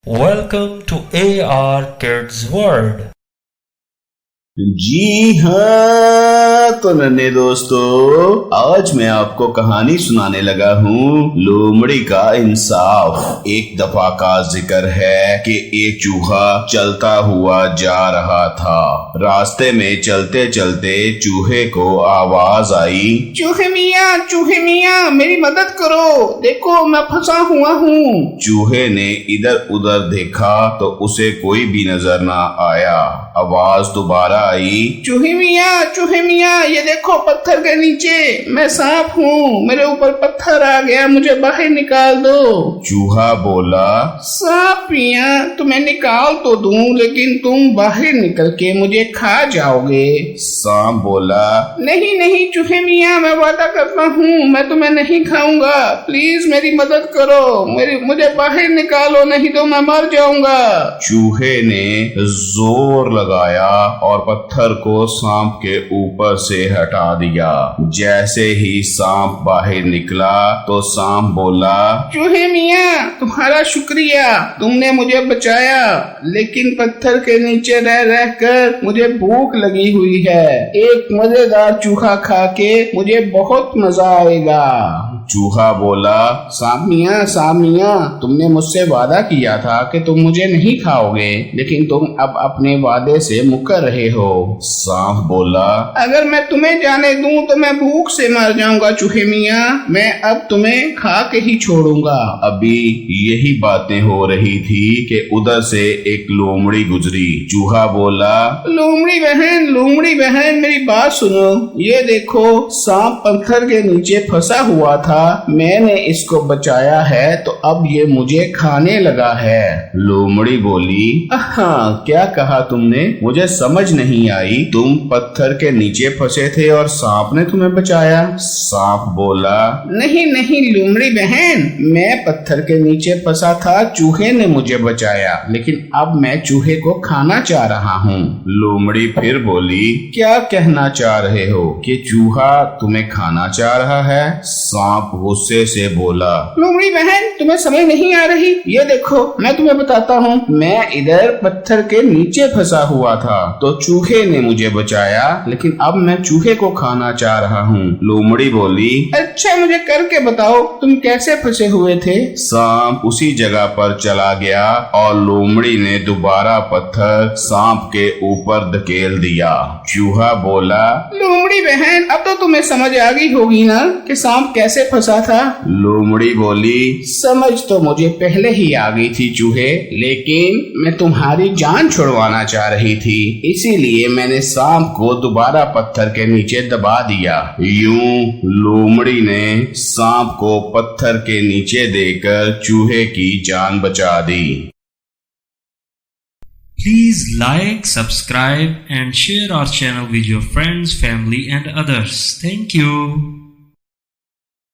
Welcome to AR Kids World. जी हाँ, तो नन्हे दोस्तों, आज मैं आपको कहानी सुनाने लगा हूँ लोमड़ी का इंसाफ। एक दफा का जिक्र है कि एक चूहा चलता हुआ जा रहा था। रास्ते में चलते चलते चूहे को आवाज आई, चूहे मियाँ मेरी मदद करो, देखो मैं फंसा हुआ हूँ। चूहे ने इधर उधर देखा तो उसे कोई भी नजर ना आया। आवाज दोबारा आई, चूहे मियाँ ये देखो पत्थर के नीचे मैं सांप हूँ, मेरे ऊपर पत्थर आ गया, मुझे बाहर निकाल दो। चूहा बोला, सांप मियाँ तुम्हें निकाल तो दूं, लेकिन तुम बाहर निकल के मुझे खा जाओगे। सांप बोला, नहीं चूहे मियाँ, मैं वादा करता हूँ मैं तुम्हें नहीं खाऊंगा, प्लीज मेरी मदद करो, मुझे बाहर निकालो, नहीं तो मैं मर जाऊंगा। चूहे ने जोर लगाया और पत्थर को सांप के ऊपर से हटा दिया। जैसे ही सांप बाहर निकला तो सांप बोला, चूहे मियाँ तुम्हारा शुक्रिया, तुमने मुझे बचाया, लेकिन पत्थर के नीचे रह रह कर मुझे भूख लगी हुई है, एक मजेदार चूहा खा के मुझे बहुत मजा आएगा। चूहा बोला, सांप मियाँ तुमने मुझसे वादा किया था कि तुम मुझे नहीं खाओगे, लेकिन तुम अब अपने वादे से मुकर रहे हो। सांप बोला, अगर मैं तुम्हें जाने दूं तो मैं भूख से मर जाऊंगा चूहे मियाँ, मैं अब तुम्हें खा के ही छोड़ूंगा। अभी यही बातें हो रही थी कि उधर से एक लोमड़ी गुजरी। चूहा बोला, लोमड़ी बहन मेरी बात सुनो, ये देखो सांप पत्थर के नीचे फंसा हुआ था, मैंने इसको बचाया है तो अब ये मुझे खाने लगा है। लोमड़ी बोली, हाँ क्या कहा तुमने? मुझे समझ नहीं आई। तुम पत्थर के नीचे फंसे थे और सांप ने तुम्हें बचाया? सांप बोला, नहीं लोमड़ी बहन, मैं पत्थर के नीचे फंसा था, चूहे ने मुझे बचाया, लेकिन अब मैं चूहे को खाना चाह रहा हूँ। लोमड़ी फिर बोली, क्या कहना चाह रहे हो कि चूहा तुम्हें खाना चाह रहा है? सांप गुस्से से बोला, लोमड़ी बहन तुम्हें समझ नहीं आ रही, ये देखो मैं तुम्हें बताता हूँ, मैं इधर पत्थर के नीचे फंसा हुआ था तो चूहे ने मुझे बचाया, लेकिन अब मैं चूहे को खाना चाह रहा हूँ। लोमड़ी बोली, अच्छा मुझे करके बताओ तुम कैसे फंसे हुए थे? सांप उसी जगह पर चला गया और लोमड़ी ने दोबारा पत्थर सांप के ऊपर धकेल दिया। चूहा बोला, लोमड़ी बहन अब तो तुम्हें समझ आ गई होगी ना कि सांप कैसे फंसा था? लोमड़ी बोली, समझ तो मुझे पहले ही आ गई थी चूहे, लेकिन मैं तुम्हारी जान छुड़वाना चाह रही थी, इसीलिए मैंने सांप को दोबारा पत्थर के नीचे दबा दिया। यूं लोमड़ी ने सांप को पत्थर के नीचे देकर चूहे की जान बचा दी। Please like, subscribe and share our channel with your friends, family and others. Thank you.